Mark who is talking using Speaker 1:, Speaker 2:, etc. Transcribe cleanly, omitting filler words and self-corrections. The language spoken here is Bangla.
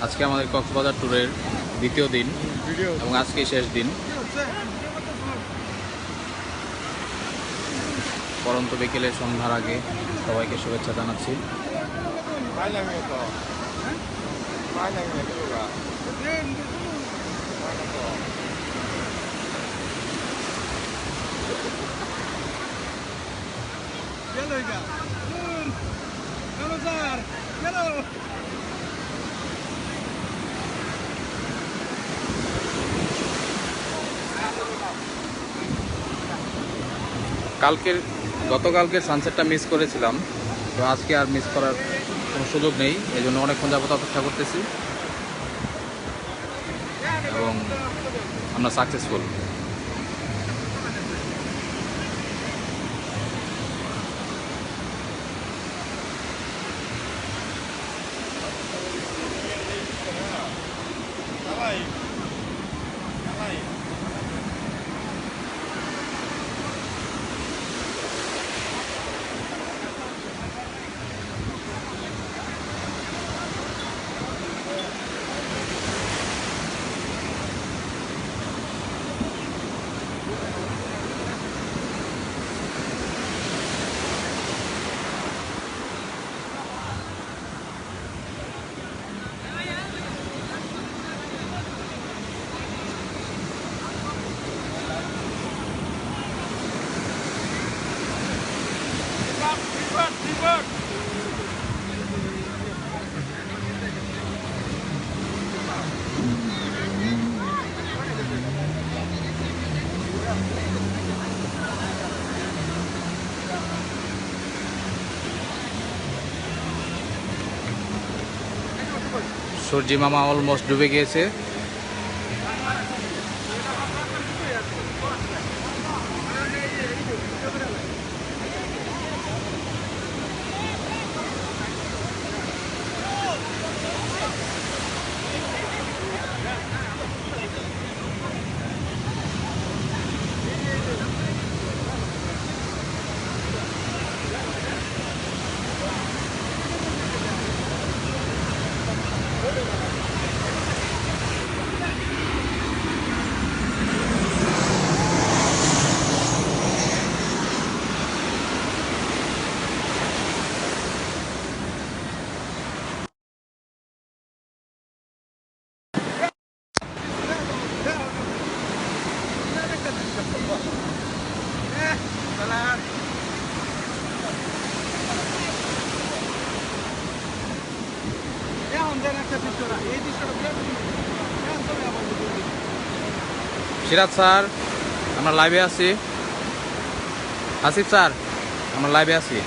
Speaker 1: আজকে আমাদের কক্সবাজার ট্যুরের দ্বিতীয় দিন এবং আজকে শেষ দিন। পরন্ত বিকেলে সন্ধ্যার আগে সবাইকে শুভেচ্ছা জানাচ্ছি। গতকালকের সানসেটটা মিস করেছিলাম, তো আজকে আর মিস করার কোনো সুযোগ নেই, এই জন্য অনেকক্ষণ যাবত অপেক্ষা করতেছি এবং আমরা সাকসেসফুল। সূর্যি মামা অলমোস্ট ডুবে গিয়েছে। সিরাজ স্যার, আমরা লাইভে আছি। আসিফ স্যার, আমরা লাইভে আছি।